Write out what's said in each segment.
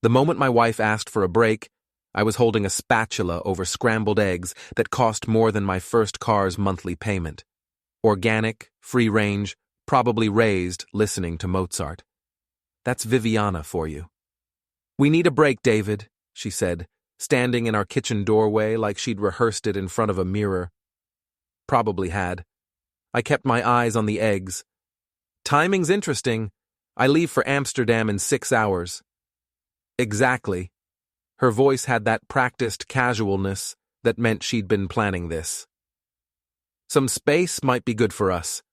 The moment my wife asked for a break, I was holding a spatula over scrambled eggs that cost more than my first car's monthly payment. Organic, free-range, probably raised listening to Mozart. That's Viviana for you. "We need a break, David," she said, standing in our kitchen doorway like she'd rehearsed it in front of a mirror. Probably had. I kept my eyes on the eggs. "Timing's interesting. I leave for Amsterdam in 6 hours. "Exactly." Her voice had that practiced casualness that meant she'd been planning this. "Some space might be good for us."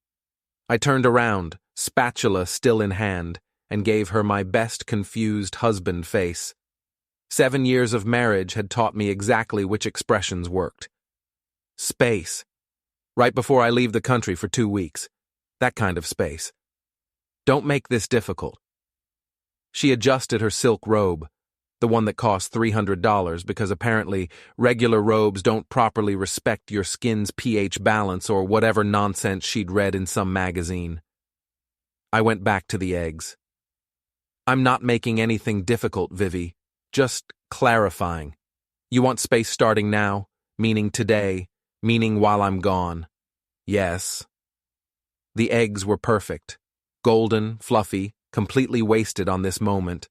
I turned around, spatula still in hand, and gave her my best confused husband face. 7 years of marriage had taught me exactly which expressions worked. Space. Right before I leave the country for 2 weeks. That kind of space. Don't make this difficult. She adjusted her silk robe, the one that cost $300 because apparently regular robes don't properly respect your skin's pH balance or whatever nonsense she'd read in some magazine. I went back to the eggs. "I'm not making anything difficult, Vivi. Just clarifying. You want space starting now, meaning today, meaning while I'm gone." "Yes." The eggs were perfect. Golden, fluffy, completely wasted on this moment.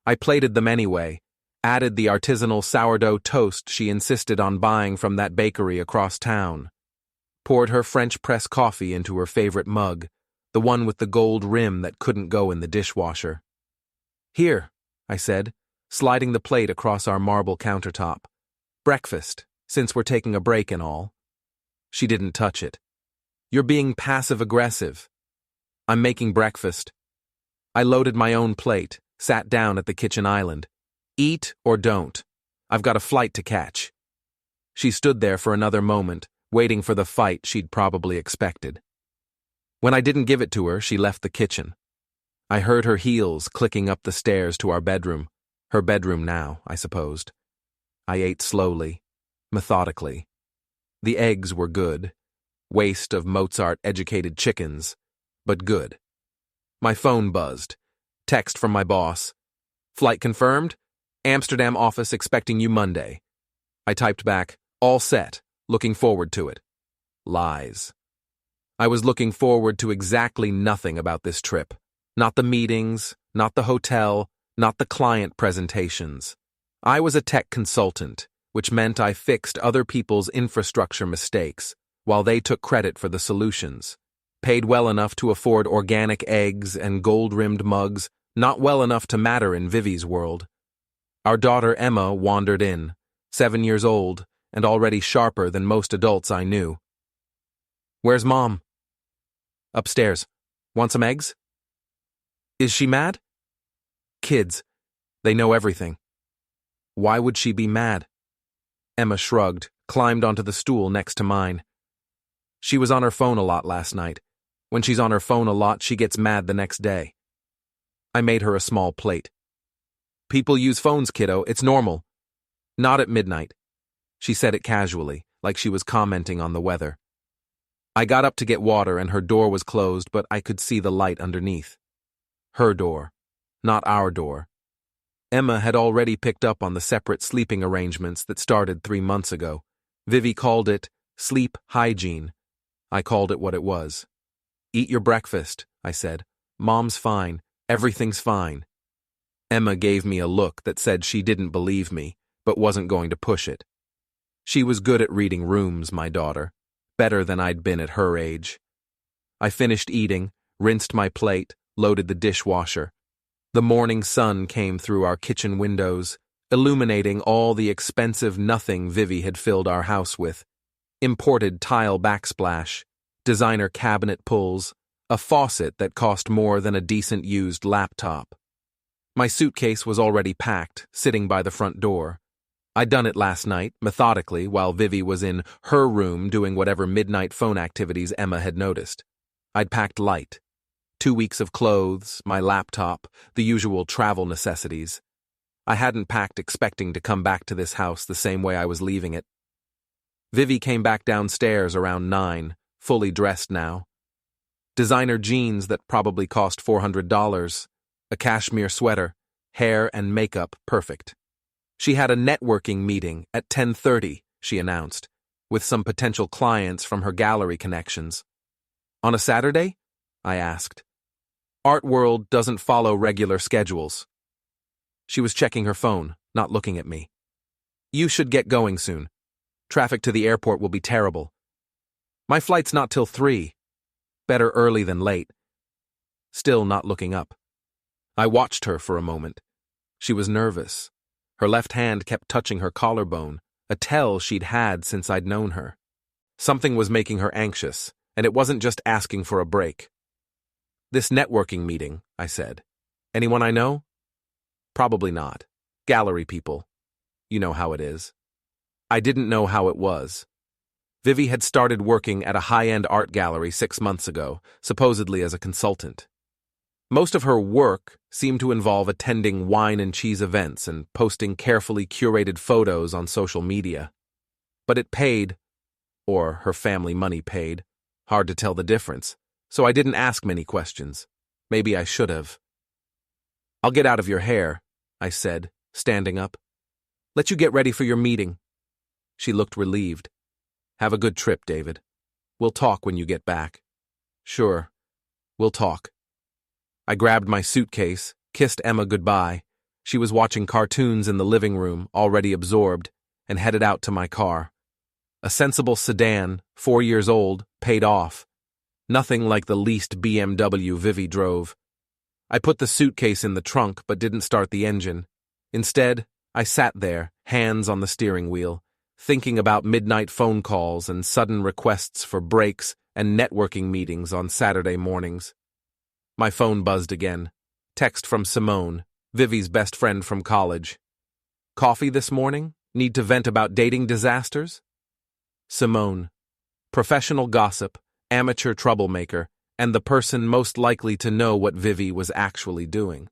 I plated them anyway, added the artisanal sourdough toast she insisted on buying from that bakery across town, poured her French press coffee into her favorite mug, the one with the gold rim that couldn't go in the dishwasher. "Here," I said, sliding the plate across our marble countertop. "Breakfast, since we're taking a break and all." She didn't touch it. "You're being passive-aggressive." "I'm making breakfast." I loaded my own plate, sat down at the kitchen island. "Eat or don't. I've got a flight to catch." She stood there for another moment, waiting for the fight she'd probably expected. When I didn't give it to her, she left the kitchen. I heard her heels clicking up the stairs to our bedroom. Her bedroom now, I supposed. I ate slowly, methodically. The eggs were good. Waste of Mozart-educated chickens, but good. My phone buzzed. Text from my boss. "Flight confirmed? Amsterdam office expecting you Monday." I typed back, "All set, looking forward to it." Lies. I was looking forward to exactly nothing about this trip. Not the meetings, not the hotel, not the client presentations. I was a tech consultant, which meant I fixed other people's infrastructure mistakes, while they took credit for the solutions. Paid well enough to afford organic eggs and gold-rimmed mugs, not well enough to matter in Vivi's world. Our daughter Emma wandered in, 7 years old, and already sharper than most adults I knew. "Where's Mom?" "Upstairs. Want some eggs?" "Is she mad?" "Kids. They know everything." "Why would she be mad?" Emma shrugged, climbed onto the stool next to mine. "She was on her phone a lot last night. When she's on her phone a lot, she gets mad the next day." I made her a small plate. "People use phones, kiddo. It's normal." "Not at midnight." She said it casually, like she was commenting on the weather. I got up to get water and her door was closed, but I could see the light underneath. Her door, not our door. Emma had already picked up on the separate sleeping arrangements that started 3 months ago. Vivi called it sleep hygiene. I called it what it was. "Eat your breakfast," I said. "Mom's fine. Everything's fine." Emma gave me a look that said she didn't believe me, but wasn't going to push it. She was good at reading rooms, my daughter. Better than I'd been at her age. I finished eating, rinsed my plate, loaded the dishwasher. The morning sun came through our kitchen windows, illuminating all the expensive nothing Vivi had filled our house with. Imported tile backsplash, designer cabinet pulls, a faucet that cost more than a decent used laptop. My suitcase was already packed, sitting by the front door. I'd done it last night, methodically, while Vivi was in her room doing whatever midnight phone activities Emma had noticed. I'd packed light. 2 weeks of clothes, my laptop, the usual travel necessities. I hadn't packed expecting to come back to this house the same way I was leaving it. Vivi came back downstairs around 9, fully dressed now. Designer jeans that probably cost $400, a cashmere sweater, hair and makeup perfect. She had a networking meeting at 10:30, she announced, with some potential clients from her gallery connections. On a Saturday? I asked. Art World doesn't follow regular schedules. She was checking her phone, not looking at me. You should get going soon. Traffic to the airport will be terrible. My flight's not till 3. Better early than late. Still not looking up. I watched her for a moment. She was nervous. Her left hand kept touching her collarbone, a tell she'd had since I'd known her. Something was making her anxious, and it wasn't just asking for a break. This networking meeting, I said. Anyone I know? Probably not. Gallery people. You know how it is. I didn't know how it was. Vivi had started working at a high-end art gallery 6 months ago, supposedly as a consultant. Most of her work seemed to involve attending wine and cheese events and posting carefully curated photos on social media. But it paid, or her family money paid, hard to tell the difference, so I didn't ask many questions. Maybe I should have. I'll get out of your hair, I said, standing up. Let you get ready for your meeting. She looked relieved. Have a good trip, David. We'll talk when you get back. Sure, we'll talk. I grabbed my suitcase, kissed Emma goodbye. She was watching cartoons in the living room, already absorbed, and headed out to my car. A sensible sedan, 4 years old, paid off. Nothing like the leased BMW Vivi drove. I put the suitcase in the trunk but didn't start the engine. Instead, I sat there, hands on the steering wheel, thinking about midnight phone calls and sudden requests for breaks and networking meetings on Saturday mornings. My phone buzzed again. Text from Simone, Vivi's best friend from college. Coffee this morning? Need to vent about dating disasters? Simone, professional gossip, amateur troublemaker, and the person most likely to know what Vivi was actually doing.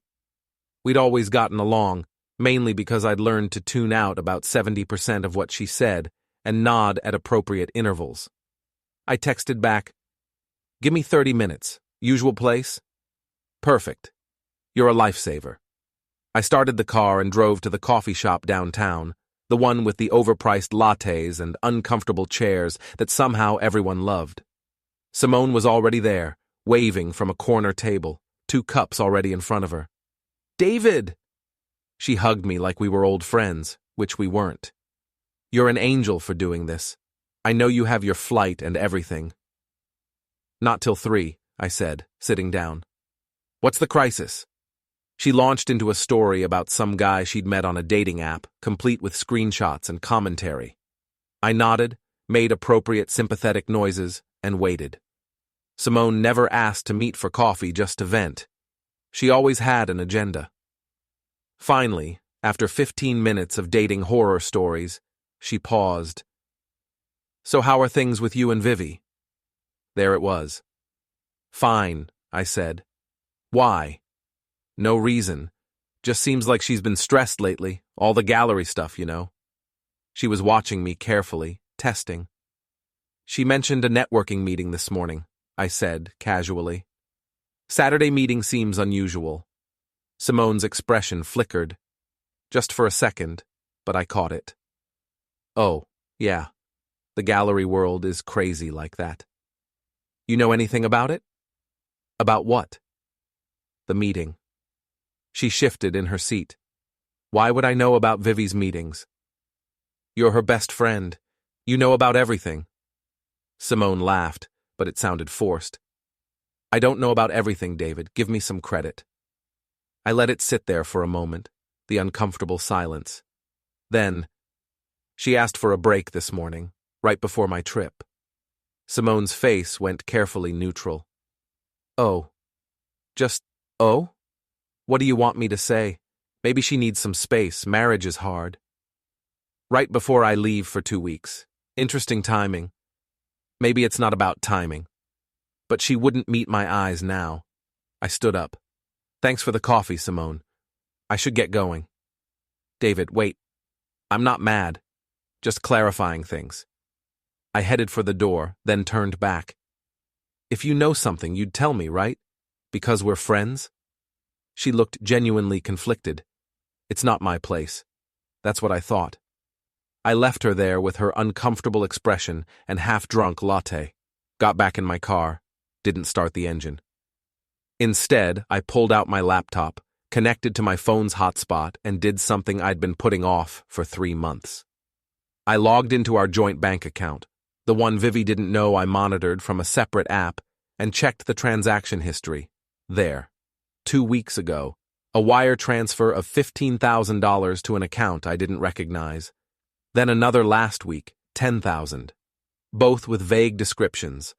We'd always gotten along, mainly because I'd learned to tune out about 70% of what she said and nod at appropriate intervals. I texted back, "Give me 30 minutes. Usual place?" "Perfect. You're a lifesaver." I started the car and drove to the coffee shop downtown, the one with the overpriced lattes and uncomfortable chairs that somehow everyone loved. Simone was already there, waving from a corner table, 2 cups already in front of her. "David!" She hugged me like we were old friends, which we weren't. "You're an angel for doing this. I know you have your flight and everything." "Not till 3, I said, sitting down. "What's the crisis?" She launched into a story about some guy she'd met on a dating app, complete with screenshots and commentary. I nodded, made appropriate sympathetic noises, and waited. Simone never asked to meet for coffee just to vent. She always had an agenda. Finally, after 15 minutes of dating horror stories, she paused. "So how are things with you and Vivi?" There it was. "Fine," I said. "Why?" "No reason. Just seems like she's been stressed lately, all the gallery stuff, you know." She was watching me carefully, testing. "She mentioned a networking meeting this morning," I said, casually. "Saturday meeting seems unusual." Simone's expression flickered. Just for a second, but I caught it. "Oh, yeah. The gallery world is crazy like that." "You know anything about it?" "About what?" "The meeting." She shifted in her seat. "Why would I know about Vivi's meetings?" "You're her best friend. You know about everything." Simone laughed, but it sounded forced. "I don't know about everything, David. Give me some credit." I let it sit there for a moment, the uncomfortable silence. Then, "She asked for a break this morning, right before my trip." Simone's face went carefully neutral. "Oh. Just, oh? What do you want me to say? Maybe she needs some space. Marriage is hard." "Right before I leave for 2 weeks. Interesting timing." "Maybe it's not about timing." But she wouldn't meet my eyes now. I stood up. "Thanks for the coffee, Simone. I should get going." "David, wait. I'm not mad. Just clarifying things." I headed for the door, then turned back. "If you know something, you'd tell me, right? Because we're friends?" She looked genuinely conflicted. It's not my place. That's what I thought. I left her there with her uncomfortable expression and half-drunk latte. Got back in my car. Didn't start the engine. Instead, I pulled out my laptop, connected to my phone's hotspot, and did something I'd been putting off for 3 months. I logged into our joint bank account, the one Vivi didn't know I monitored from a separate app, and checked the transaction history. There. 2 weeks ago, a wire transfer of $15,000 to an account I didn't recognize. Then another last week, $10,000. Both with vague descriptions.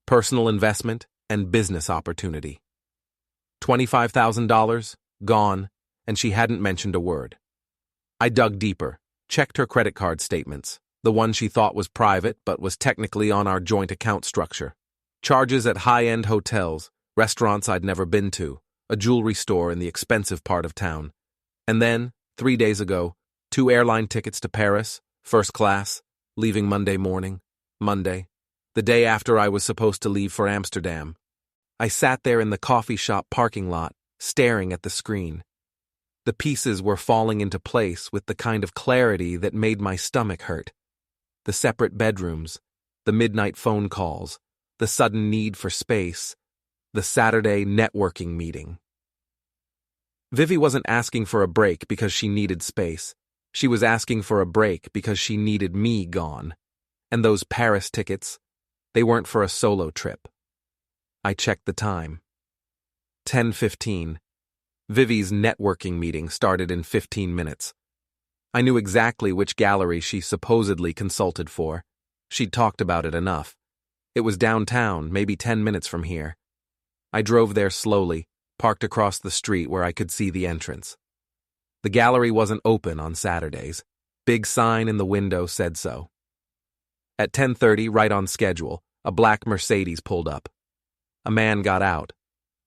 Personal investment and business opportunity. $25,000, gone, and she hadn't mentioned a word. I dug deeper, checked her credit card statements, the one she thought was private but was technically on our joint account structure. Charges at high-end hotels, restaurants I'd never been to, a jewelry store in the expensive part of town. And then, 3 days ago, 2 airline tickets to Paris, first class, leaving Monday morning. Monday, the day after I was supposed to leave for Amsterdam. I sat there in the coffee shop parking lot, staring at the screen. The pieces were falling into place with the kind of clarity that made my stomach hurt. The separate bedrooms, the midnight phone calls, the sudden need for space, the Saturday networking meeting. Vivi wasn't asking for a break because she needed space. She was asking for a break because she needed me gone. And those Paris tickets, they weren't for a solo trip. I checked the time. 10:15. Vivi's networking meeting started in 15 minutes. I knew exactly which gallery she supposedly consulted for. She'd talked about it enough. It was downtown, maybe 10 minutes from here. I drove there slowly, parked across the street where I could see the entrance. The gallery wasn't open on Saturdays. Big sign in the window said so. At 10:30, right on schedule, a black Mercedes pulled up. A man got out.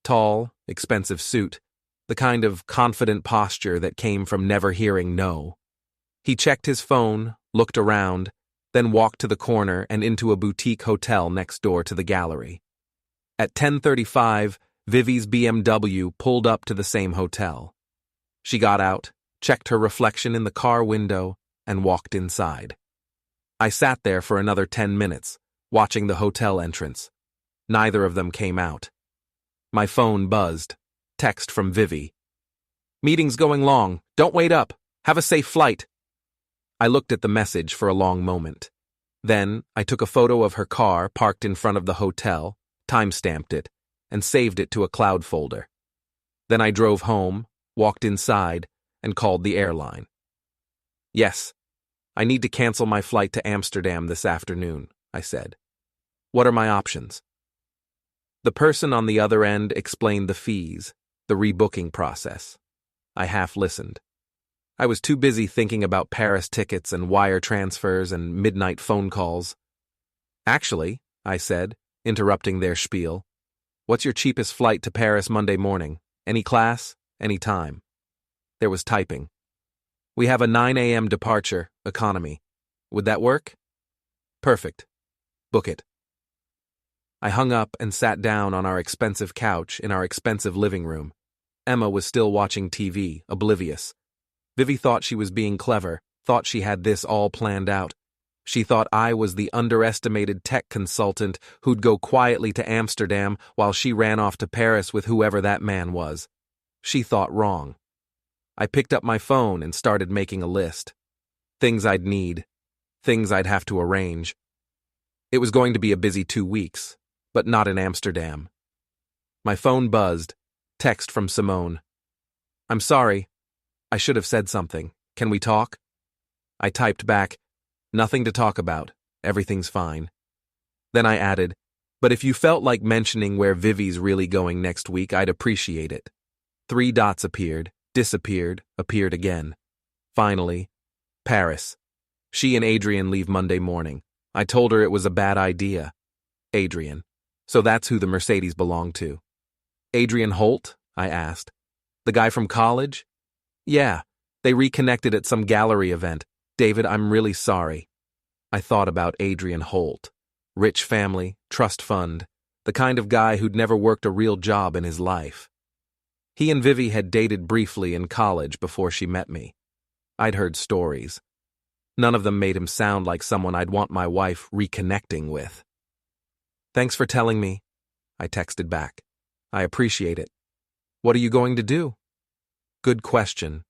Tall, expensive suit, the kind of confident posture that came from never hearing no. He checked his phone, looked around, then walked to the corner and into a boutique hotel next door to the gallery. At 10:35, Vivi's BMW pulled up to the same hotel. She got out, checked her reflection in the car window, and walked inside. I sat there for another 10 minutes, watching the hotel entrance. Neither of them came out. My phone buzzed. Text from Vivi. "Meeting's going long. Don't wait up. Have a safe flight." I looked at the message for a long moment. Then, I took a photo of her car parked in front of the hotel, time-stamped it, and saved it to a cloud folder. Then I drove home, walked inside, and called the airline. "Yes, I need to cancel my flight to Amsterdam this afternoon," I said. "What are my options?" The person on the other end explained the fees, the rebooking process. I half listened. I was too busy thinking about Paris tickets and wire transfers and midnight phone calls. "Actually," I said, interrupting their spiel, "what's your cheapest flight to Paris Monday morning? Any class? Any time?" There was typing. "We have a 9 a.m. departure, economy. Would that work?" "Perfect. Book it." I hung up and sat down on our expensive couch in our expensive living room. Emma was still watching TV, oblivious. Vivi thought she was being clever, thought she had this all planned out. She thought I was the underestimated tech consultant who'd go quietly to Amsterdam while she ran off to Paris with whoever that man was. She thought wrong. I picked up my phone and started making a list. Things I'd need. Things I'd have to arrange. It was going to be a busy 2 weeks, but not in Amsterdam. My phone buzzed. Text from Simone. "I'm sorry. I should have said something. Can we talk?" I typed back, "Nothing to talk about. Everything's fine." Then I added, "But if you felt like mentioning where Vivi's really going next week, I'd appreciate it." 3 dots appeared, disappeared, appeared again. Finally, Paris. She and Adrian leave Monday morning. I told her it was a bad idea. Adrian. So that's who the Mercedes belonged to. "Adrian Holt?" I asked. "The guy from college?" "Yeah, they reconnected at some gallery event. David, I'm really sorry." I thought about Adrian Holt. Rich family, trust fund, the kind of guy who'd never worked a real job in his life. He and Vivi had dated briefly in college before she met me. I'd heard stories. None of them made him sound like someone I'd want my wife reconnecting with. "Thanks for telling me," I texted back. "I appreciate it. What are you going to do?" Good question.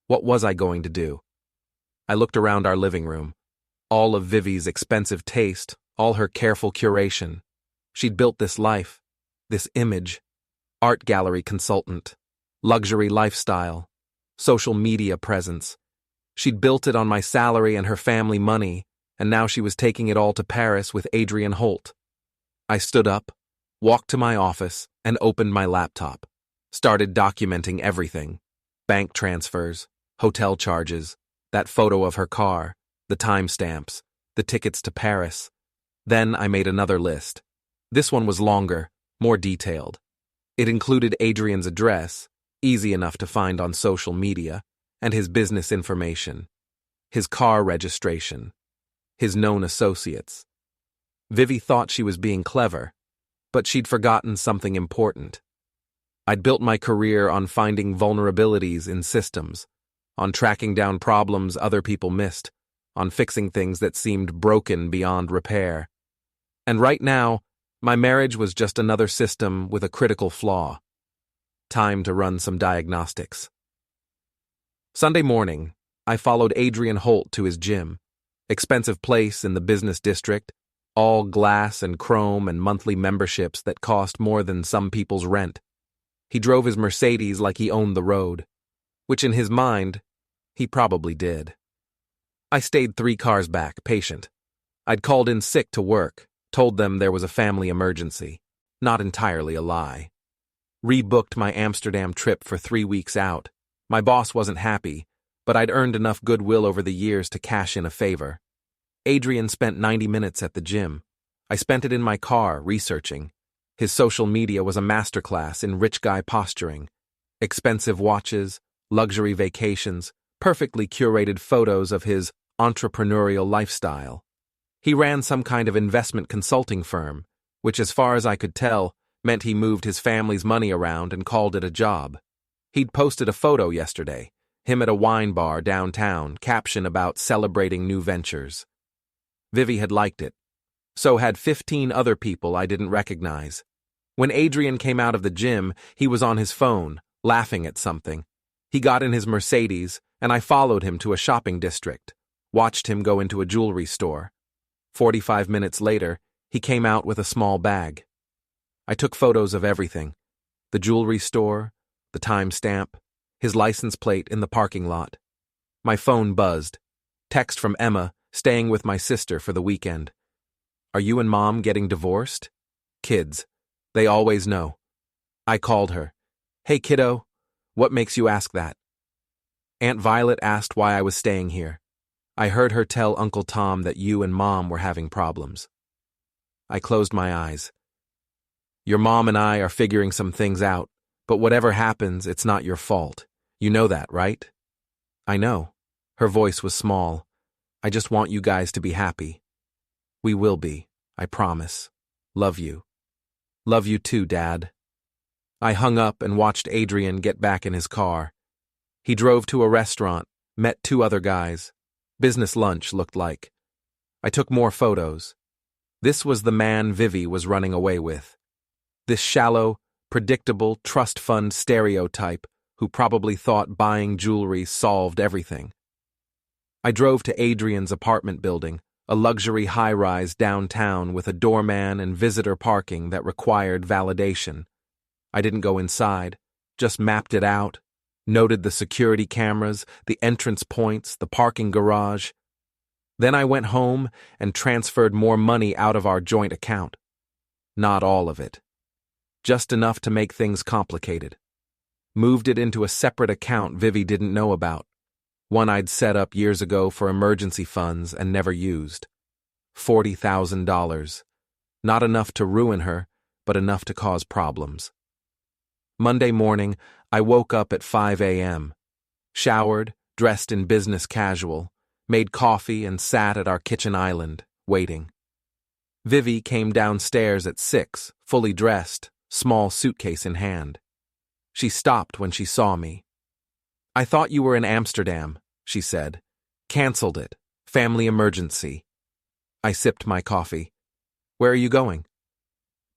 What was I going to do? I looked around our living room. All of Vivi's expensive taste, all her careful curation. She'd built this life, this image, art gallery consultant, luxury lifestyle, social media presence. She'd built it on my salary and her family money, and now she was taking it all to Paris with Adrian Holt. I stood up, walked to my office, and opened my laptop. Started documenting everything. Bank transfers, hotel charges, that photo of her car, the timestamps, the tickets to Paris. Then I made another list. This one was longer, more detailed. It included Adrian's address, easy enough to find on social media, and his business information, his car registration, his known associates. Vivi thought she was being clever, but she'd forgotten something important. I'd built my career on finding vulnerabilities in systems, on tracking down problems other people missed, on fixing things that seemed broken beyond repair. And right now, my marriage was just another system with a critical flaw. Time to run some diagnostics. Sunday morning, I followed Adrian Holt to his gym, expensive place in the business district, all glass and chrome and monthly memberships that cost more than some people's rent. He drove his Mercedes like he owned the road, which in his mind, he probably did. I stayed 3 cars back, patient. I'd called in sick to work, told them there was a family emergency. Not entirely a lie. Rebooked my Amsterdam trip for 3 weeks out. My boss wasn't happy, but I'd earned enough goodwill over the years to cash in a favor. Adrian spent 90 minutes at the gym. I spent it in my car, researching. His social media was a masterclass in rich guy posturing. Expensive watches, luxury vacations, perfectly curated photos of his entrepreneurial lifestyle. He ran some kind of investment consulting firm, which as far as I could tell, meant he moved his family's money around and called it a job. He'd posted a photo yesterday, him at a wine bar downtown, caption about celebrating new ventures. Vivi had liked it. So had 15 other people I didn't recognize. When Adrian came out of the gym, he was on his phone, laughing at something. He got in his Mercedes, and I followed him to a shopping district, watched him go into a jewelry store. 45 minutes later, he came out with a small bag. I took photos of everything. The jewelry store, the timestamp, his license plate in the parking lot. My phone buzzed. Text from Emma, staying with my sister for the weekend. "Are you and Mom getting divorced?" Kids. They always know. I called her. "Hey kiddo, what makes you ask that?" "Aunt Violet asked why I was staying here. I heard her tell Uncle Tom that you and Mom were having problems." I closed my eyes. "Your mom and I are figuring some things out, but whatever happens, it's not your fault. You know that, right?" "I know." Her voice was small. "I just want you guys to be happy." "We will be, I promise. Love you." "Love you too, Dad." I hung up and watched Adrian get back in his car. He drove to a restaurant, met 2 other guys. Business lunch looked like. I took more photos. This was the man Vivi was running away with. This shallow, predictable trust fund stereotype who probably thought buying jewelry solved everything. I drove to Adrian's apartment building, a luxury high-rise downtown with a doorman and visitor parking that required validation. I didn't go inside, just mapped it out, noted the security cameras, the entrance points, the parking garage. Then I went home and transferred more money out of our joint account. Not all of it. Just enough to make things complicated. Moved it into a separate account Vivi didn't know about. One I'd set up years ago for emergency funds and never used. $40,000. Not enough to ruin her, but enough to cause problems. Monday morning, I woke up at 5 a.m. Showered, dressed in business casual, made coffee and sat at our kitchen island, waiting. Vivi came downstairs at 6, fully dressed, small suitcase in hand. She stopped when she saw me. "I thought you were in Amsterdam," she said. "Cancelled it. Family emergency." I sipped my coffee. "Where are you going?"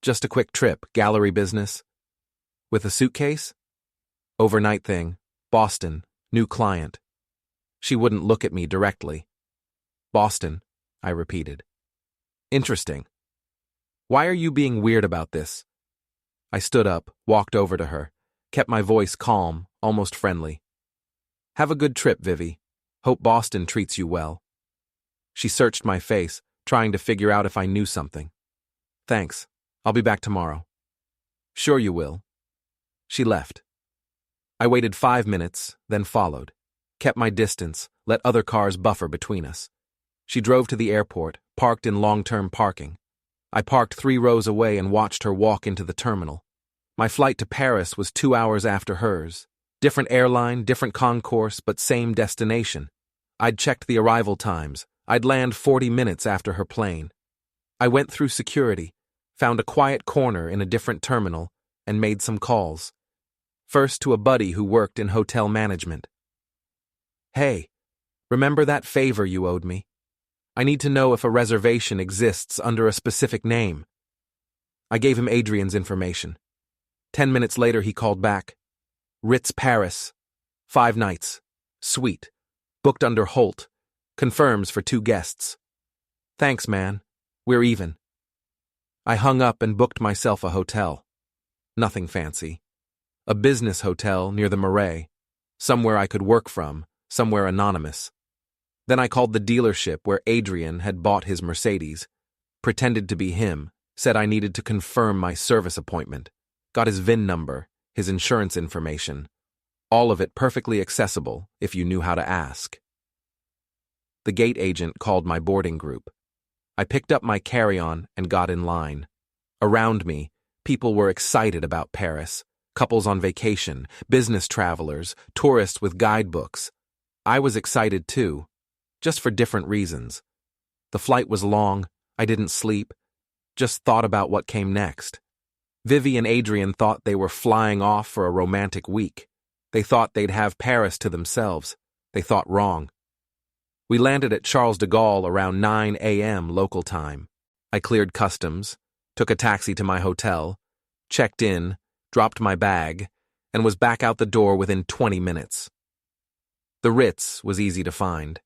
"Just a quick trip, gallery business." "With a suitcase?" "Overnight thing. Boston. New client." She wouldn't look at me directly. "Boston," I repeated. "Interesting. Why are you being weird about this?" I stood up, walked over to her, kept my voice calm, almost friendly. "Have a good trip, Vivi. Hope Boston treats you well." She searched my face, trying to figure out if I knew something. "Thanks. I'll be back tomorrow." "Sure you will." She left. I waited 5 minutes, then followed. Kept my distance, let other cars buffer between us. She drove to the airport, parked in long-term parking. I parked 3 rows away and watched her walk into the terminal. My flight to Paris was 2 hours after hers. Different airline, different concourse, but same destination. I'd checked the arrival times. I'd land 40 minutes after her plane. I went through security, found a quiet corner in a different terminal, and made some calls. First to a buddy who worked in hotel management. "Hey, remember that favor you owed me? I need to know if a reservation exists under a specific name." I gave him Adrian's information. 10 minutes later he called back. "Ritz Paris. 5 nights. Suite. Booked under Holt. Confirms for 2 guests." "Thanks, man. We're even." I hung up and booked myself a hotel. Nothing fancy. A business hotel near the Marais. Somewhere I could work from, somewhere anonymous. Then I called the dealership where Adrian had bought his Mercedes, pretended to be him, said I needed to confirm my service appointment, got his VIN number, his insurance information, all of it perfectly accessible if you knew how to ask. The gate agent called my boarding group. I picked up my carry-on and got in line. Around me, people were excited about Paris. Couples on vacation, business travelers, tourists with guidebooks. I was excited too, just for different reasons. The flight was long, I didn't sleep, just thought about what came next. Vivi and Adrian thought they were flying off for a romantic week. They thought they'd have Paris to themselves. They thought wrong. We landed at Charles de Gaulle around 9 a.m. local time. I cleared customs, took a taxi to my hotel, checked in, dropped my bag, and was back out the door within 20 minutes. The Ritz was easy to find.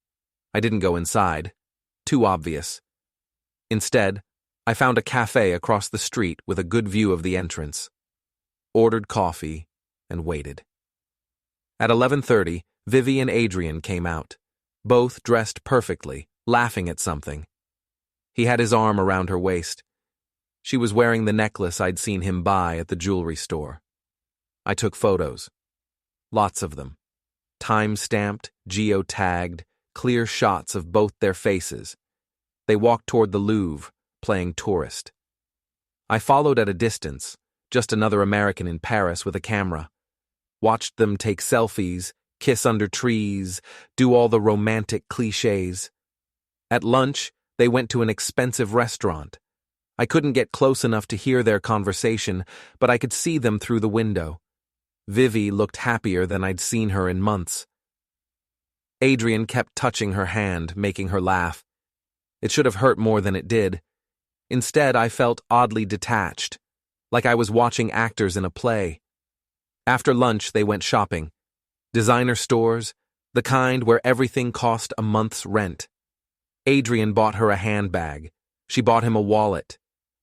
I didn't go inside. Too obvious. Instead, I found a cafe across the street with a good view of the entrance. Ordered coffee and waited. At 11:30, Vivi and Adrian came out, both dressed perfectly, laughing at something. He had his arm around her waist. She was wearing the necklace I'd seen him buy at the jewelry store. I took photos. Lots of them. Time-stamped, geo-tagged, clear shots of both their faces. They walked toward the Louvre, playing tourist. I followed at a distance, just another American in Paris with a camera. Watched them take selfies, kiss under trees, do all the romantic clichés. At lunch, they went to an expensive restaurant. I couldn't get close enough to hear their conversation, but I could see them through the window. Vivi looked happier than I'd seen her in months. Adrian kept touching her hand, making her laugh. It should have hurt more than it did. Instead, I felt oddly detached, like I was watching actors in a play. After lunch, they went shopping. Designer stores, the kind where everything cost a month's rent. Adrian bought her a handbag. She bought him a wallet.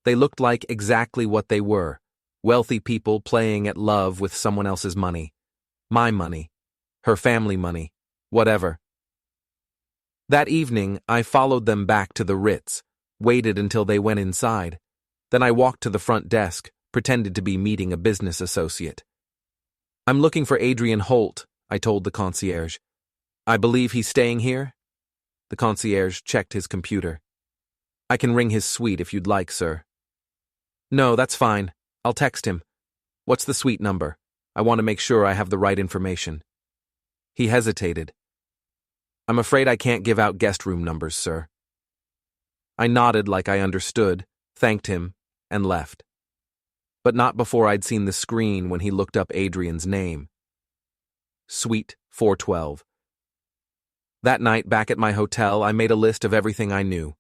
They looked like exactly what they were, wealthy people playing at love with someone else's money. My money. Her family money. Whatever. That evening, I followed them back to the Ritz, waited until they went inside. Then I walked to the front desk, pretended to be meeting a business associate. "I'm looking for Adrian Holt," I told the concierge. "I believe he's staying here?" The concierge checked his computer. "I can ring his suite if you'd like, sir." "No, that's fine. I'll text him. What's the suite number? I want to make sure I have the right information." He hesitated. "I'm afraid I can't give out guest room numbers, sir." I nodded like I understood, thanked him, and left. but not before I'd seen the screen when he looked up Adrian's name. Suite 412. That night, back at my hotel, I made a list of everything I knew.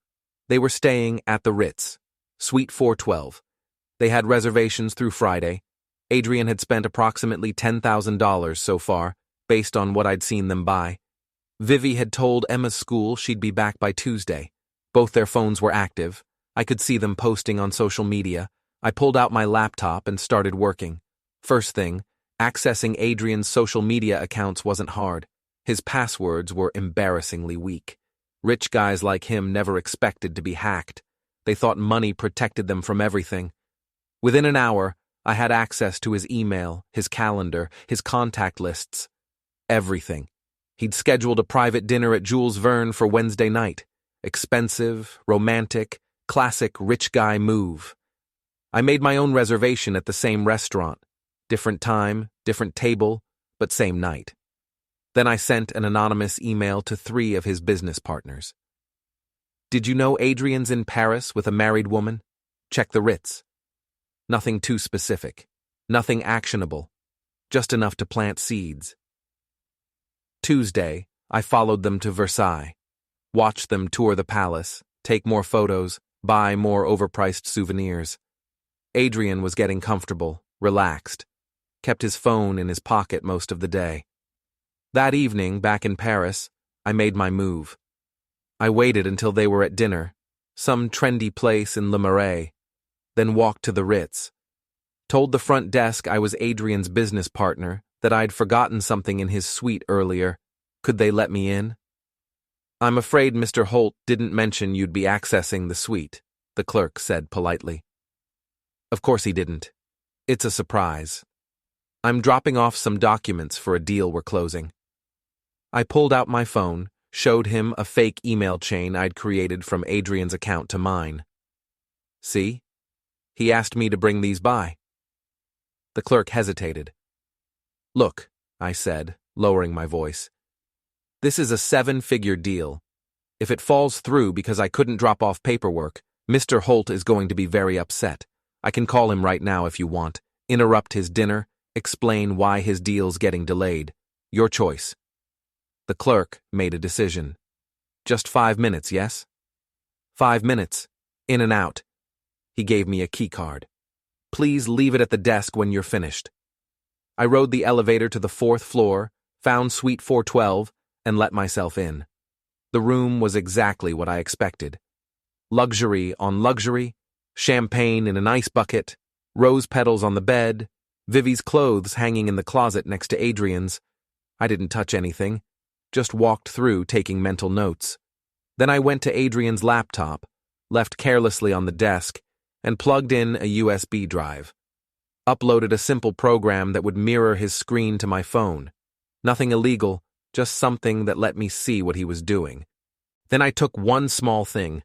They were staying at the Ritz, Suite 412. They had reservations through Friday. Adrian had spent approximately $10,000 so far, based on what I'd seen them buy. Vivi had told Emma's school she'd be back by Tuesday. Both their phones were active. I could see them posting on social media. I pulled out my laptop and started working. First thing, accessing Adrian's social media accounts wasn't hard. His passwords were embarrassingly weak. Rich guys like him never expected to be hacked. They thought money protected them from everything. Within an hour, I had access to his email, his calendar, his contact lists. Everything. He'd scheduled a private dinner at Jules Verne for Wednesday night. Expensive, romantic, classic rich guy move. I made my own reservation at the same restaurant. Different time, different table, but same night. Then I sent an anonymous email to 3 of his business partners. Did you know Adrian's in Paris with a married woman? Check the Ritz. Nothing too specific. Nothing actionable. Just enough to plant seeds. Tuesday, I followed them to Versailles. Watched them tour the palace, take more photos, buy more overpriced souvenirs. Adrian was getting comfortable, relaxed. Kept his phone in his pocket most of the day. That evening, back in Paris, I made my move. I waited until they were at dinner, some trendy place in Le Marais, then walked to the Ritz. Told the front desk I was Adrian's business partner, that I'd forgotten something in his suite earlier. Could they let me in? I'm afraid Mr. Holt didn't mention you'd be accessing the suite, the clerk said politely. Of course he didn't. It's a surprise. I'm dropping off some documents for a deal we're closing. I pulled out my phone, showed him a fake email chain I'd created from Adrian's account to mine. See? He asked me to bring these by. The clerk hesitated. Look, I said, lowering my voice. This is a 7-figure deal. If it falls through because I couldn't drop off paperwork, Mr. Holt is going to be very upset. I can call him right now if you want, interrupt his dinner, explain why his deal's getting delayed. Your choice. The clerk made a decision. Just 5 minutes, yes? 5 minutes. In and out. He gave me a key card. Please leave it at the desk when you're finished. I rode the elevator to the 4th floor, found Suite 412, and let myself in. The room was exactly what I expected. Luxury on luxury, champagne in an ice bucket, rose petals on the bed, Vivi's clothes hanging in the closet next to Adrian's. I didn't touch anything, just walked through taking mental notes. Then I went to Adrian's laptop, left carelessly on the desk, and plugged in a USB drive. Uploaded a simple program that would mirror his screen to my phone. Nothing illegal, just something that let me see what he was doing. Then I took one small thing,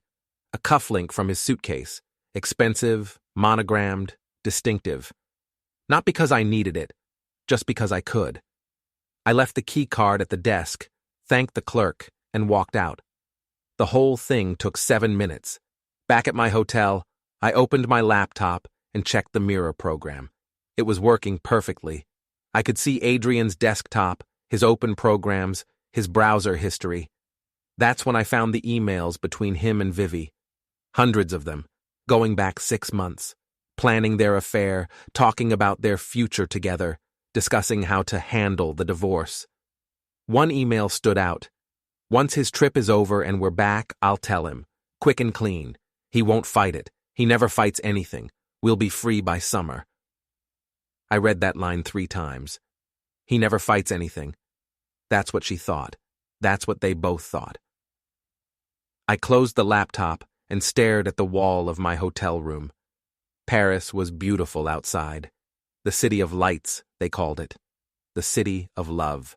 a cufflink from his suitcase, expensive, monogrammed, distinctive. Not because I needed it, just because I could. I left the key card at the desk, thanked the clerk, and walked out. The whole thing took 7 minutes. Back at my hotel, I opened my laptop and checked the mirror program. It was working perfectly. I could see Adrian's desktop, his open programs, his browser history. That's when I found the emails between him and Vivi. Hundreds of them, going back 6 months, planning their affair, talking about their future together, discussing how to handle the divorce. One email stood out. Once his trip is over and we're back, I'll tell him. Quick and clean. He won't fight it. He never fights anything. We'll be free by summer. I read that line 3 times. He never fights anything. That's what she thought. That's what they both thought. I closed the laptop and stared at the wall of my hotel room. Paris was beautiful outside. The city of lights, they called it. The city of love.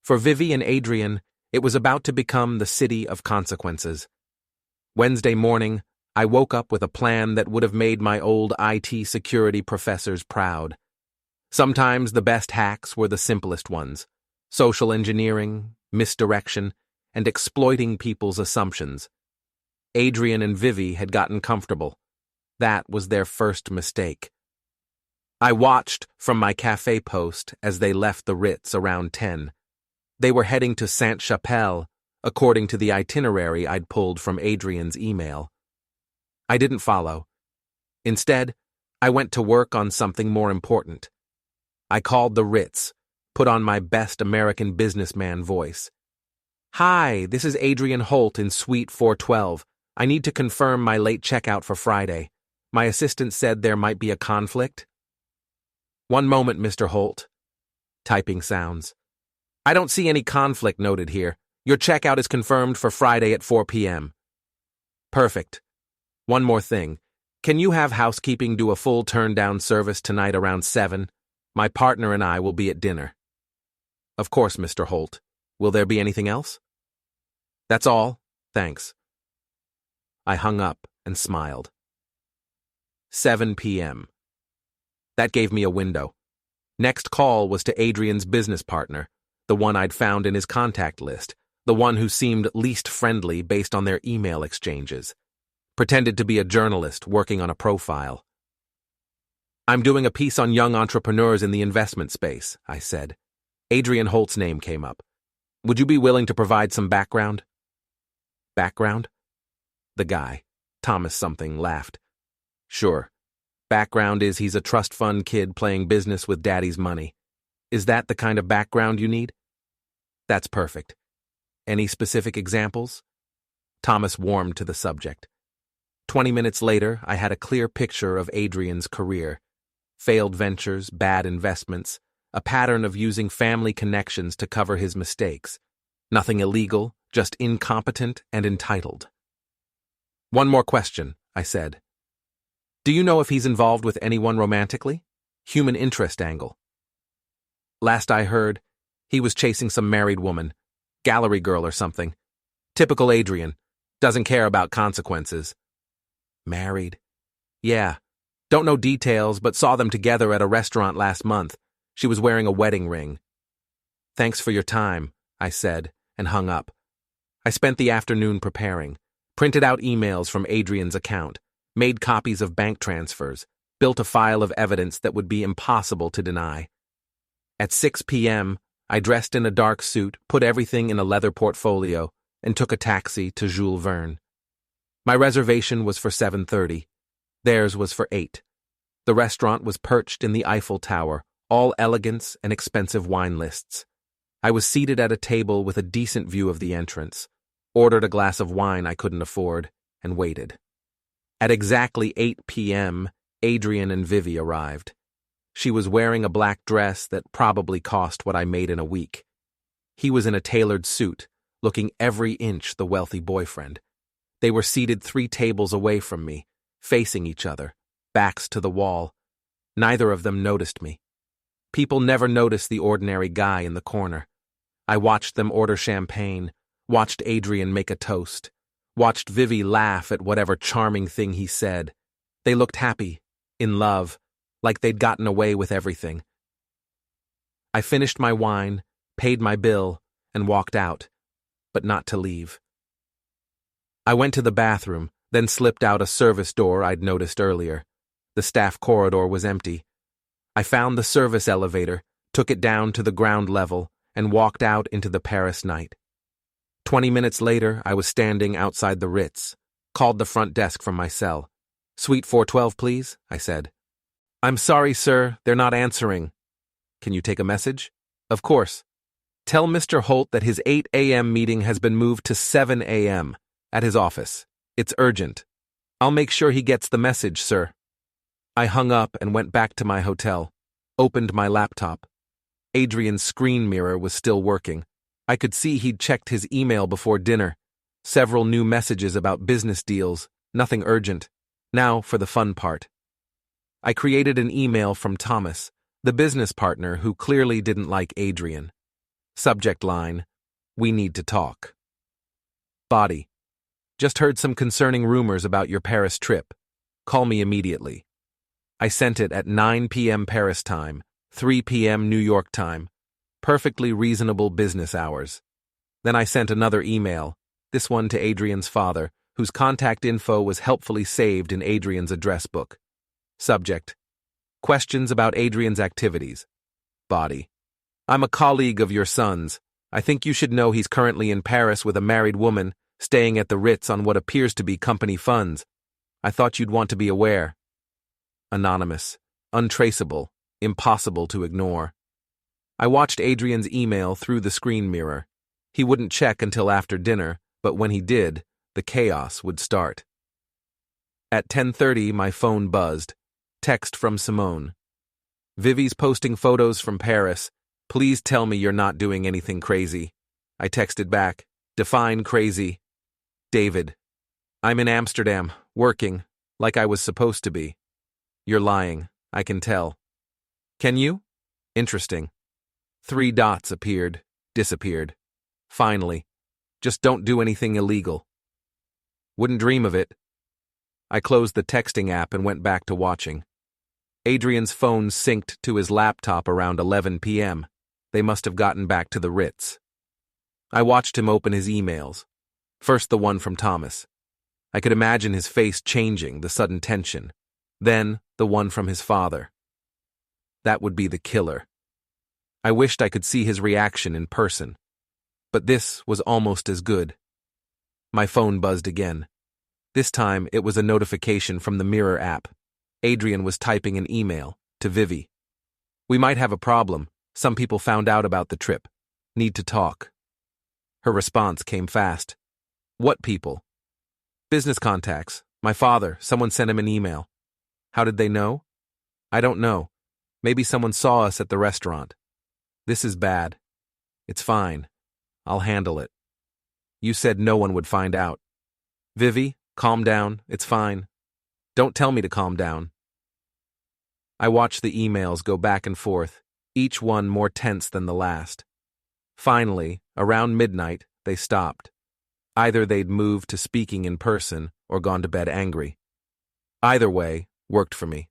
For Vivi and Adrian, it was about to become the city of consequences. Wednesday morning, I woke up with a plan that would have made my old IT security professors proud. Sometimes the best hacks were the simplest ones. Social engineering, misdirection, and exploiting people's assumptions. Adrian and Vivi had gotten comfortable. That was their first mistake. I watched from my cafe post as they left the Ritz around 10. They were heading to Sainte-Chapelle, according to the itinerary I'd pulled from Adrian's email. I didn't follow. Instead, I went to work on something more important. I called the Ritz, put on my best American businessman voice. "Hi, this is Adrian Holt in Suite 412. I need to confirm my late checkout for Friday. My assistant said there might be a conflict." "One moment, Mr. Holt." Typing sounds. "I don't see any conflict noted here. Your checkout is confirmed for Friday at 4 p.m. Perfect. One more thing. Can you have housekeeping do a full turn-down service tonight around 7? My partner and I will be at dinner." "Of course, Mr. Holt. Will there be anything else?" "That's all. Thanks." I hung up and smiled. 7 p.m. That gave me a window. Next call was to Adrian's business partner, the one I'd found in his contact list, the one who seemed least friendly based on their email exchanges. Pretended to be a journalist working on a profile. "I'm doing a piece on young entrepreneurs in the investment space," I said. Adrian Holt's name came up. "Would you be willing to provide some background?" "Background?" The guy, Thomas something, laughed. "Sure. Background is he's a trust fund kid playing business with daddy's money. Is that the kind of background you need?" "That's perfect. Any specific examples?" Thomas warmed to the subject. 20 minutes later, I had a clear picture of Adrian's career. Failed ventures, bad investments, a pattern of using family connections to cover his mistakes. Nothing illegal, just incompetent and entitled. "One more question," I said. "Do you know if he's involved with anyone romantically? Human interest angle." "Last I heard, he was chasing some married woman, gallery girl or something. Typical Adrian, doesn't care about consequences." "Married?" "Yeah. Don't know details, but saw them together at a restaurant last month. She was wearing a wedding ring." "Thanks for your time," I said, and hung up. I spent the afternoon preparing, printed out emails from Adrian's account, made copies of bank transfers, built a file of evidence that would be impossible to deny. At 6 p.m., I dressed in a dark suit, put everything in a leather portfolio, and took a taxi to Jules Verne. My reservation was for 7:30. Theirs was for 8. The restaurant was perched in the Eiffel Tower, all elegance and expensive wine lists. I was seated at a table with a decent view of the entrance, ordered a glass of wine I couldn't afford, and waited. At exactly 8 p.m., Adrian and Vivi arrived. She was wearing a black dress that probably cost what I made in a week. He was in a tailored suit, looking every inch the wealthy boyfriend. They were seated 3 tables away from me, facing each other, backs to the wall. Neither of them noticed me. People never notice the ordinary guy in the corner. I watched them order champagne, watched Adrian make a toast, watched Vivi laugh at whatever charming thing he said. They looked happy, in love, like they'd gotten away with everything. I finished my wine, paid my bill, and walked out, but not to leave. I went to the bathroom, then slipped out a service door I'd noticed earlier. The staff corridor was empty. I found the service elevator, took it down to the ground level, and walked out into the Paris night. 20 minutes later, I was standing outside the Ritz, called the front desk from my cell. "Suite 412, please," I said. "I'm sorry, sir, they're not answering." "Can you take a message?" "Of course. Tell Mr. Holt that his 8 a.m. meeting has been moved to 7 a.m. at his office. It's urgent. I'll make sure he gets the message, sir." I hung up and went back to my hotel, opened my laptop. Adrian's screen mirror was still working. I could see he'd checked his email before dinner. Several new messages about business deals, nothing urgent. Now for the fun part. I created an email from Thomas, the business partner who clearly didn't like Adrian. Subject line, "We need to talk." Body, "Just heard some concerning rumors about your Paris trip. Call me immediately." I sent it at 9 p.m. Paris time, 3 p.m. New York time. Perfectly reasonable business hours. Then I sent another email, this one to Adrian's father, whose contact info was helpfully saved in Adrian's address book. Subject: questions about Adrian's activities. Body: I'm a colleague of your son's. I think you should know he's currently in Paris with a married woman, staying at the Ritz on what appears to be company funds. I thought you'd want to be aware. Anonymous, untraceable, impossible to ignore. I watched Adrian's email through the screen mirror. He wouldn't check until after dinner, but when he did, the chaos would start. At 10:30, my phone buzzed. Text from Simone. Vivi's posting photos from Paris. Please tell me you're not doing anything crazy. I texted back. Define crazy. David. I'm in Amsterdam, working, like I was supposed to be. You're lying, I can tell. Can you? Interesting. 3 dots appeared, disappeared. Finally. Just don't do anything illegal. Wouldn't dream of it. I closed the texting app and went back to watching. Adrian's phone synced to his laptop around 11 p.m. They must have gotten back to the Ritz. I watched him open his emails. First the one from Thomas. I could imagine his face changing, the sudden tension. Then the one from his father. That would be the killer. I wished I could see his reaction in person. But this was almost as good. My phone buzzed again. This time it was a notification from the Mirror app. Adrian was typing an email to Vivi. We might have a problem. Some people found out about the trip. Need to talk. Her response came fast. What people? Business contacts. My father. Someone sent him an email. How did they know? I don't know. Maybe someone saw us at the restaurant. This is bad. It's fine. I'll handle it. You said no one would find out. Vivi, calm down. It's fine. Don't tell me to calm down. I watched the emails go back and forth, each one more tense than the last. Finally, around midnight, they stopped. Either they'd moved to speaking in person or gone to bed angry. Either way, worked for me.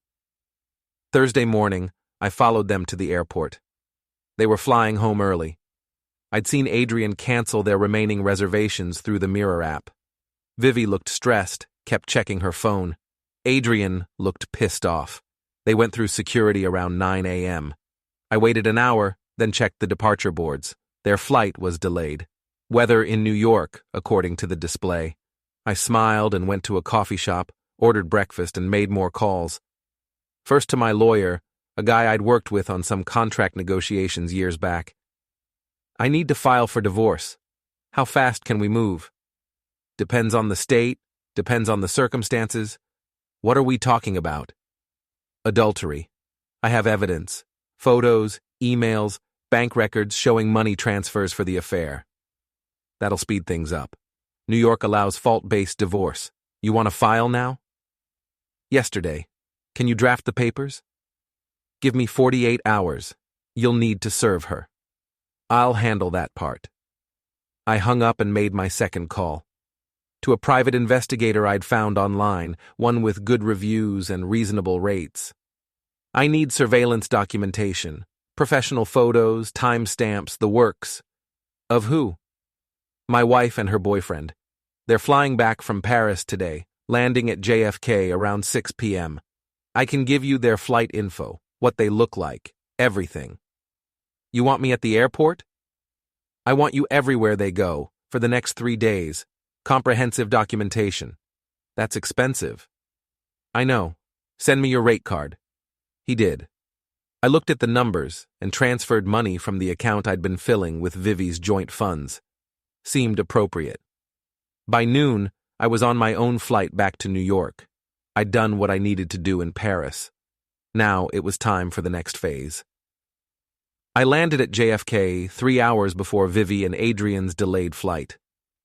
Thursday morning, I followed them to the airport. They were flying home early. I'd seen Adrian cancel their remaining reservations through the Mirror app. Vivi looked stressed, kept checking her phone. Adrian looked pissed off. They went through security around 9 a.m. I waited an hour, then checked the departure boards. Their flight was delayed. Weather in New York, according to the display. I smiled and went to a coffee shop, ordered breakfast, and made more calls. First to my lawyer, a guy I'd worked with on some contract negotiations years back. I need to file for divorce. How fast can we move? Depends on the state, depends on the circumstances. What are we talking about? Adultery. I have evidence. Photos, emails, bank records showing money transfers for the affair. That'll speed things up. New York allows fault-based divorce. You want to file now? Yesterday. Can you draft the papers? Give me 48 hours. You'll need to serve her. I'll handle that part. I hung up and made my second call. To a private investigator I'd found online, one with good reviews and reasonable rates. I need surveillance documentation, professional photos, timestamps, the works. Of who? My wife and her boyfriend. They're flying back from Paris today, landing at JFK around 6 p.m. I can give you their flight info, what they look like, everything. You want me at the airport? I want you everywhere they go, for the next 3 days. Comprehensive documentation. That's expensive. I know. Send me your rate card. He did. I looked at the numbers and transferred money from the account I'd been filling with Vivi's joint funds. Seemed appropriate. By noon, I was on my own flight back to New York. I'd done what I needed to do in Paris. Now it was time for the next phase. I landed at JFK 3 hours before Vivi and Adrian's delayed flight.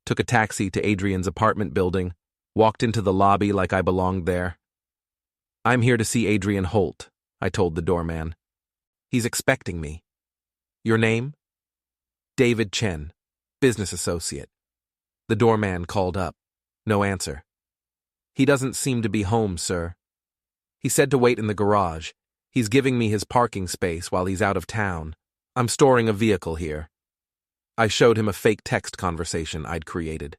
Took a taxi to Adrian's apartment building, walked into the lobby like I belonged there. I'm here to see Adrian Holt, I told the doorman. He's expecting me. Your name? David Chen, business associate. The doorman called up. No answer. He doesn't seem to be home, sir. He said to wait in the garage. He's giving me his parking space while he's out of town. I'm storing a vehicle here. I showed him a fake text conversation I'd created.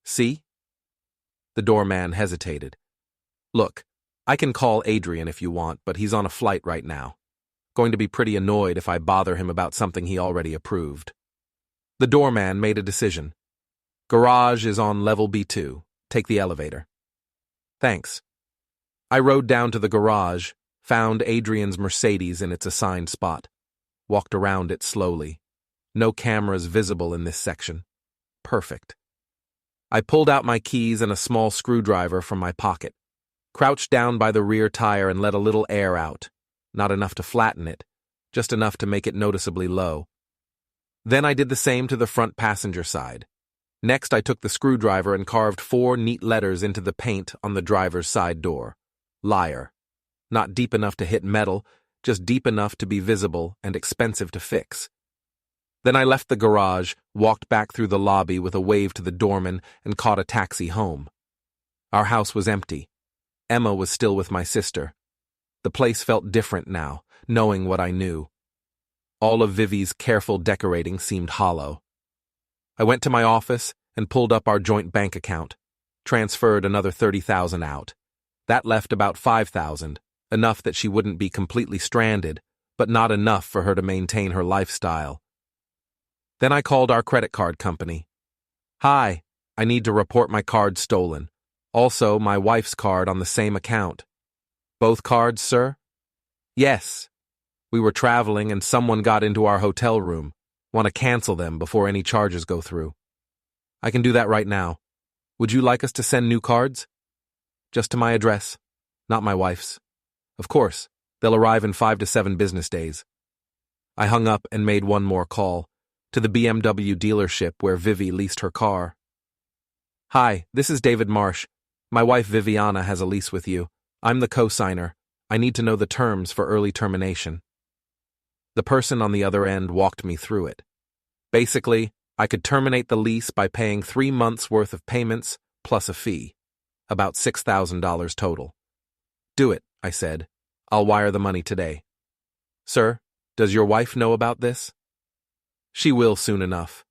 See? The doorman hesitated. Look, I can call Adrian if you want, but he's on a flight right now. Going to be pretty annoyed if I bother him about something he already approved. The doorman made a decision. Garage is on level B2. Take the elevator. Thanks. I rode down to the garage, found Adrian's Mercedes in its assigned spot, walked around it slowly. No cameras visible in this section. Perfect. I pulled out my keys and a small screwdriver from my pocket, crouched down by the rear tire and let a little air out, not enough to flatten it, just enough to make it noticeably low. Then I did the same to the front passenger side. Next, I took the screwdriver and carved 4 neat letters into the paint on the driver's side door. Liar. Not deep enough to hit metal, just deep enough to be visible and expensive to fix. Then I left the garage, walked back through the lobby with a wave to the doorman, and caught a taxi home. Our house was empty. Emma was still with my sister. The place felt different now, knowing what I knew. All of Vivi's careful decorating seemed hollow. I went to my office and pulled up our joint bank account, transferred another $30,000 out. That left about $5,000, enough that she wouldn't be completely stranded, but not enough for her to maintain her lifestyle. Then I called our credit card company. Hi, I need to report my card stolen. Also, my wife's card on the same account. Both cards, sir? Yes. We were traveling and someone got into our hotel room. Want to cancel them before any charges go through. I can do that right now. Would you like us to send new cards? Just to my address, not my wife's. Of course, they'll arrive in 5 to 7 business days. I hung up and made one more call, to the BMW dealership where Vivi leased her car. Hi, this is David Marsh. My wife Viviana has a lease with you. I'm the co-signer. I need to know the terms for early termination. The person on the other end walked me through it. Basically, I could terminate the lease by paying 3 months' worth of payments plus a fee, about $6,000 total. Do it, I said. I'll wire the money today. Sir, does your wife know about this? She will soon enough.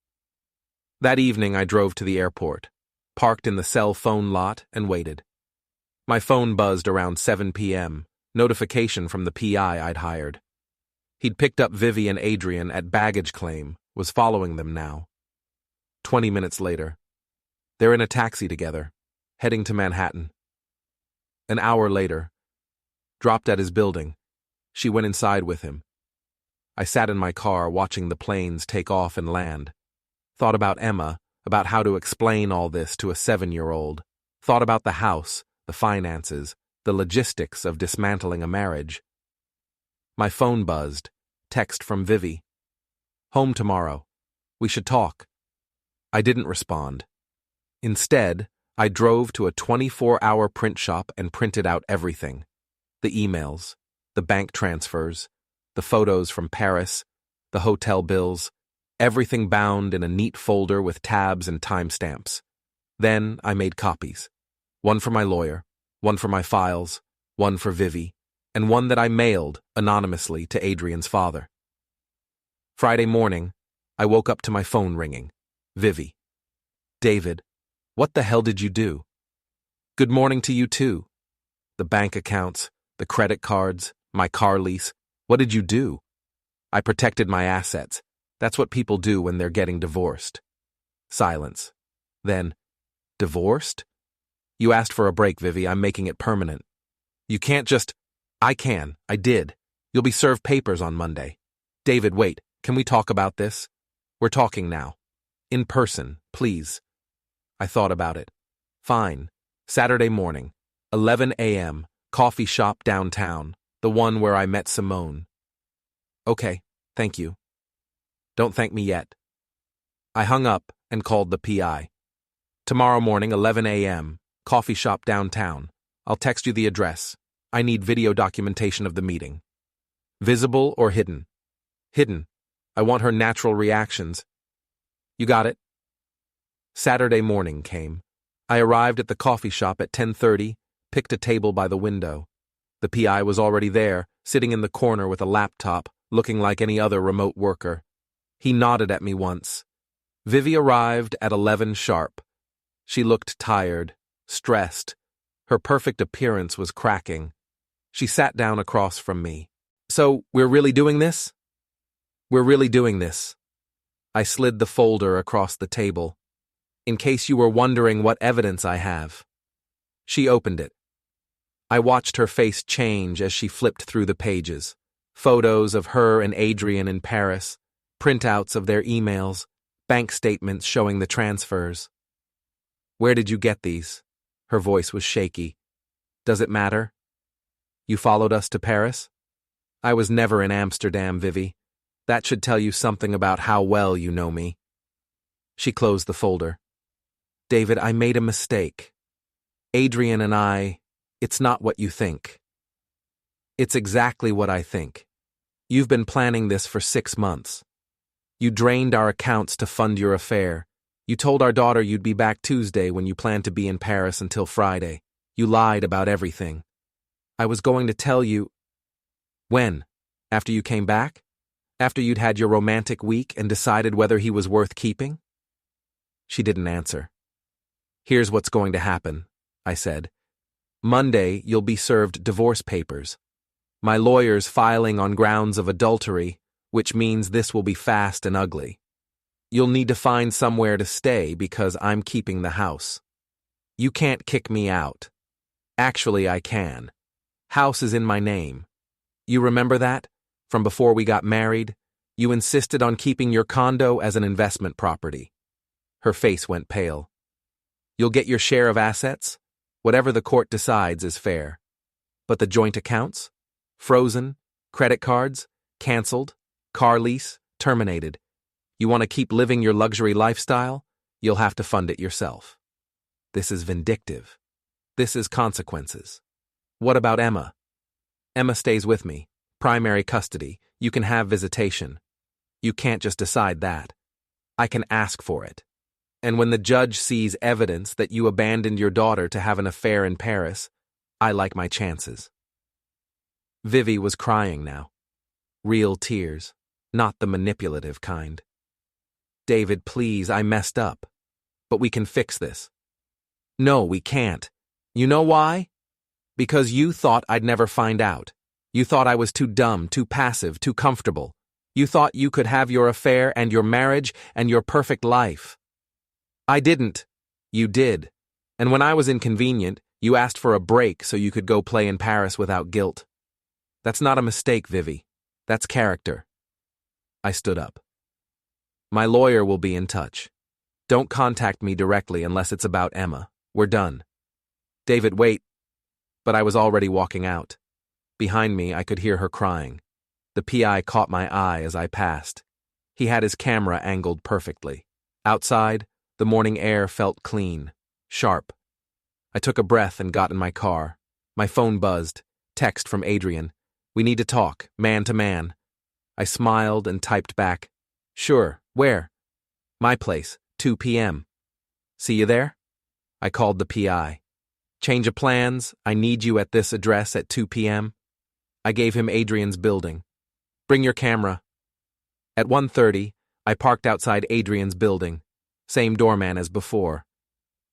That evening I drove to the airport, parked in the cell phone lot, and waited. My phone buzzed around 7 p.m., notification from the PI I'd hired. He'd picked up Vivi and Adrian at baggage claim, was following them now. 20 minutes later, they're in a taxi together, heading to Manhattan. An hour later, dropped at his building, she went inside with him. I sat in my car watching the planes take off and land. Thought about Emma, about how to explain all this to a 7-year-old. Thought about the house, the finances, the logistics of dismantling a marriage. My phone buzzed. Text from Vivi. Home tomorrow. We should talk. I didn't respond. Instead, I drove to a 24-hour print shop and printed out everything. The emails, the bank transfers, the photos from Paris, the hotel bills, everything bound in a neat folder with tabs and timestamps. Then I made copies. One for my lawyer, one for my files, one for Vivi, and one that I mailed anonymously to Adrian's father. Friday morning, I woke up to my phone ringing. Vivi. David, what the hell did you do? Good morning to you too. The bank accounts, the credit cards, my car lease. What did you do? I protected my assets. That's what people do when they're getting divorced. Silence. Then, divorced? You asked for a break, Vivi. I'm making it permanent. You can't just... I can. I did. You'll be served papers on Monday. David, wait. Can we talk about this? We're talking now. In person, please. I thought about it. Fine. Saturday morning, 11 a.m., coffee shop downtown, the one where I met Simone. Okay, thank you. Don't thank me yet. I hung up and called the PI. Tomorrow morning, 11 a.m., coffee shop downtown. I'll text you the address. I need video documentation of the meeting. Visible or hidden? Hidden. I want her natural reactions. You got it? Saturday morning came. I arrived at the coffee shop at 10:30, picked a table by the window. The PI was already there, sitting in the corner with a laptop, looking like any other remote worker. He nodded at me once. Vivi arrived at 11 sharp. She looked tired, stressed. Her perfect appearance was cracking. She sat down across from me. "So, we're really doing this?" "We're really doing this." I slid the folder across the table. "In case you were wondering what evidence I have." She opened it. I watched her face change as she flipped through the pages. Photos of her and Adrian in Paris, printouts of their emails, bank statements showing the transfers. "Where did you get these?" Her voice was shaky. "Does it matter? You followed us to Paris?" "I was never in Amsterdam, Vivi. That should tell you something about how well you know me." She closed the folder. "David, I made a mistake. Adrian and it's not what you think." "It's exactly what I think. You've been planning this for 6 months. You drained our accounts to fund your affair. You told our daughter you'd be back Tuesday when you planned to be in Paris until Friday. You lied about everything. I was going to tell you—" "When? After you came back? After you'd had your romantic week and decided whether he was worth keeping?" She didn't answer. "Here's what's going to happen," I said. "Monday, you'll be served divorce papers. My lawyer's filing on grounds of adultery, which means this will be fast and ugly. You'll need to find somewhere to stay because I'm keeping the house. You can't kick me out. Actually, I can. House is in my name. You remember that? From before we got married? You insisted on keeping your condo as an investment property." Her face went pale. "You'll get your share of assets? Whatever the court decides is fair. But the joint accounts? Frozen? Credit cards? Canceled? Car lease? Terminated? You want to keep living your luxury lifestyle? You'll have to fund it yourself. This is vindictive. This is consequences. What about Emma? Emma stays with me. Primary custody. You can have visitation. You can't just decide that. I can ask for it. And when the judge sees evidence that you abandoned your daughter to have an affair in Paris, I like my chances." Vivi was crying now. Real tears, not the manipulative kind. "David, please, I messed up. But we can fix this." "No, we can't. You know why? Because you thought I'd never find out. You thought I was too dumb, too passive, too comfortable. You thought you could have your affair and your marriage and your perfect life. I didn't. You did. And when I was inconvenient, you asked for a break so you could go play in Paris without guilt. That's not a mistake, Vivi. That's character." I stood up. "My lawyer will be in touch. Don't contact me directly unless it's about Emma. We're done." "David, wait." But I was already walking out. Behind me, I could hear her crying. The PI caught my eye as I passed. He had his camera angled perfectly. Outside, the morning air felt clean, sharp. I took a breath and got in my car. My phone buzzed. Text from Adrian. "We need to talk, man to man." I smiled and typed back, "Sure, where?" "My place, 2 p.m. "See you there?" I called the PI. "Change of plans, I need you at this address at 2 p.m. I gave him Adrian's building. "Bring your camera." At 1:30, I parked outside Adrian's building. Same doorman as before.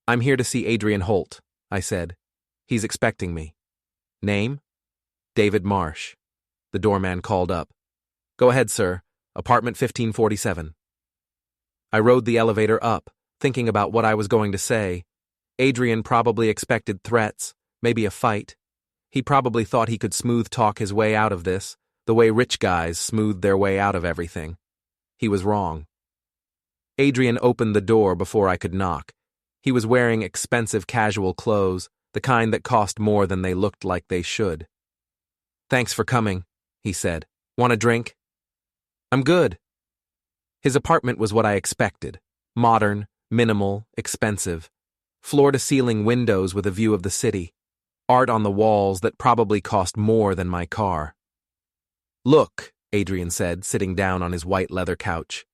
"I'm here to see Adrian Holt," I said. "He's expecting me." "Name?" "David Marsh." The doorman called up. "Go ahead, sir. Apartment 1547. I rode the elevator up, thinking about what I was going to say. Adrian probably expected threats, maybe a fight. He probably thought he could smooth talk his way out of this, the way rich guys smooth their way out of everything. He was wrong. Adrian opened the door before I could knock. He was wearing expensive casual clothes, the kind that cost more than they looked like they should. "Thanks for coming," he said. "Want a drink?" "I'm good." His apartment was what I expected. Modern, minimal, expensive. Floor-to-ceiling windows with a view of the city. Art on the walls that probably cost more than my car. "Look," Adrian said, sitting down on his white leather couch.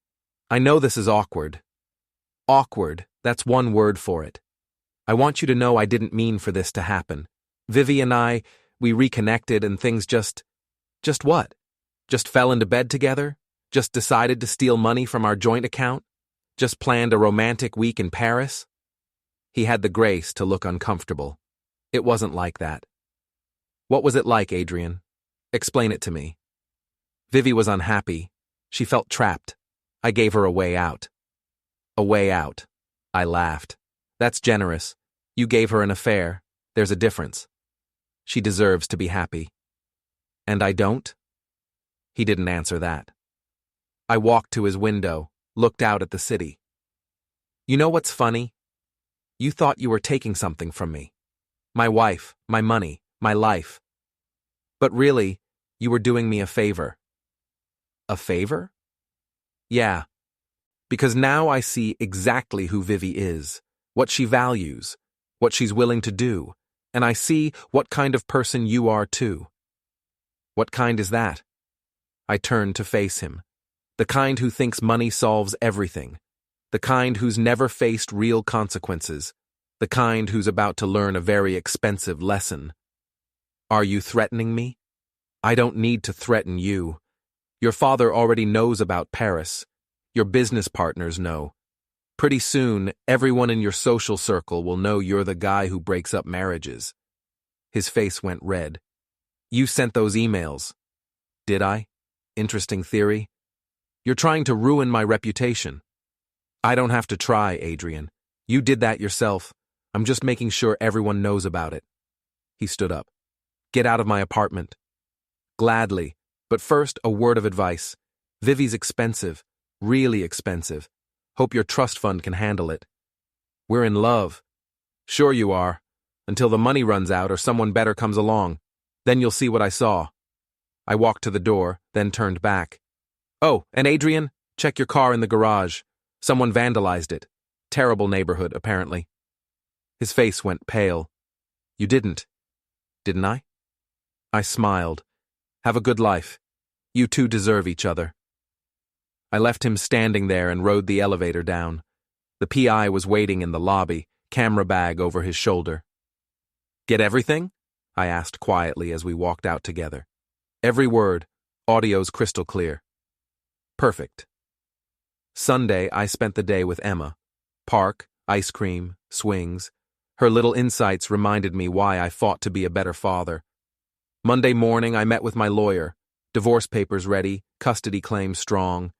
"I know this is awkward. Awkward, that's one word for it. I want you to know I didn't mean for this to happen. Vivi and we reconnected and things just what? Just fell into bed together? Just decided to steal money from our joint account? Just planned a romantic week in Paris?" He had the grace to look uncomfortable. It wasn't like that. What was it like, Adrian? Explain it to me. Vivi was unhappy. She felt trapped. I gave her a way out. A way out. I laughed. That's generous. You gave her an affair. There's a difference. She deserves to be happy. And I don't? He didn't answer that. I walked to his window, looked out at the city. You know what's funny? You thought you were taking something from me. My wife, my money, my life. But really, you were doing me a favor. A favor? Yeah. Because now I see exactly who Vivi is, what she values, what she's willing to do, and I see what kind of person you are too. What kind is that? I turned to face him. The kind who thinks money solves everything. The kind who's never faced real consequences. The kind who's about to learn a very expensive lesson. Are you threatening me? I don't need to threaten you. Your father already knows about Paris. Your business partners know. Pretty soon, everyone in your social circle will know you're the guy who breaks up marriages. His face went red. You sent those emails. Did I? Interesting theory. You're trying to ruin my reputation. I don't have to try, Adrian. You did that yourself. I'm just making sure everyone knows about it. He stood up. Get out of my apartment. Gladly, but first a word of advice. Vivi's expensive, really expensive. Hope your trust fund can handle it. We're in love. Sure you are. Until the money runs out or someone better comes along. Then you'll see what I saw. I walked to the door, then turned back. Oh, and Adrian, check your car in the garage. Someone vandalized it. Terrible neighborhood, apparently. His face went pale. You didn't, didn't I? I smiled. Have a good life. You two deserve each other. I left him standing there and rode the elevator down. The PI was waiting in the lobby, camera bag over his shoulder. Get everything? I asked quietly as we walked out together. Every word, audio's crystal clear. Perfect. Sunday, I spent the day with Emma. Park, ice cream, swings. Her little insights reminded me why I fought to be a better father. Monday morning, I met with my lawyer. Divorce papers ready, custody claims strong.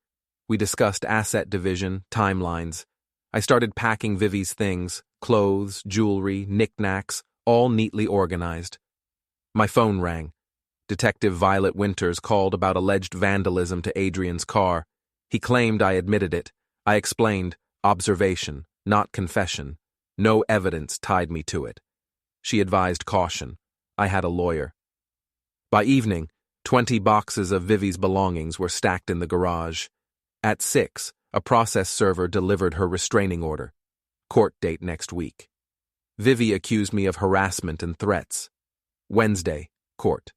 We discussed asset division, timelines. I started packing Vivi's things, clothes, jewelry, knickknacks, all neatly organized. My phone rang. Detective Violet Winters called about alleged vandalism to Adrian's car. He claimed I admitted it. I explained, observation, not confession. No evidence tied me to it. She advised caution. I had a lawyer. By evening, 20 boxes of Vivi's belongings were stacked in the garage. At 6, a process server delivered her restraining order. Court date next week. Vivi accused me of harassment and threats. Wednesday, court.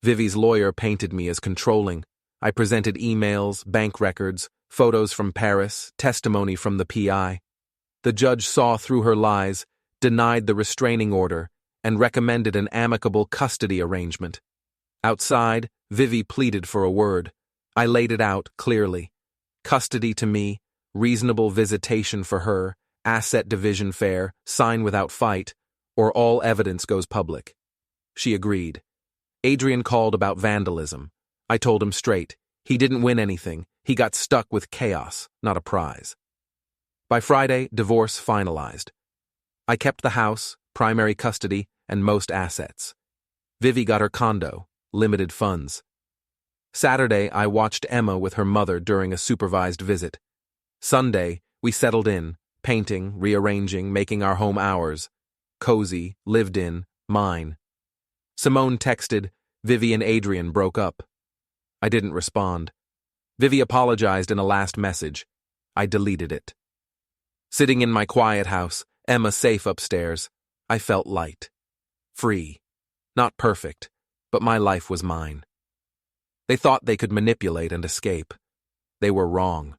Vivi's lawyer painted me as controlling. I presented emails, bank records, photos from Paris, testimony from the PI. The judge saw through her lies, denied the restraining order, and recommended an amicable custody arrangement. Outside, Vivi pleaded for a word. I laid it out clearly. Custody to me, reasonable visitation for her, asset division fair, sign without fight, or all evidence goes public. She agreed. Adrian called about vandalism. I told him straight. He didn't win anything. He got stuck with chaos, not a prize. By Friday, divorce finalized. I kept the house, primary custody, and most assets. Vivi got her condo, limited funds. Saturday, I watched Emma with her mother during a supervised visit. Sunday, we settled in, painting, rearranging, making our home ours. Cozy, lived in, mine. Simone texted, Vivi and Adrian broke up. I didn't respond. Vivi apologized in a last message. I deleted it. Sitting in my quiet house, Emma safe upstairs, I felt light. Free. Not perfect, but my life was mine. They thought they could manipulate and escape. They were wrong.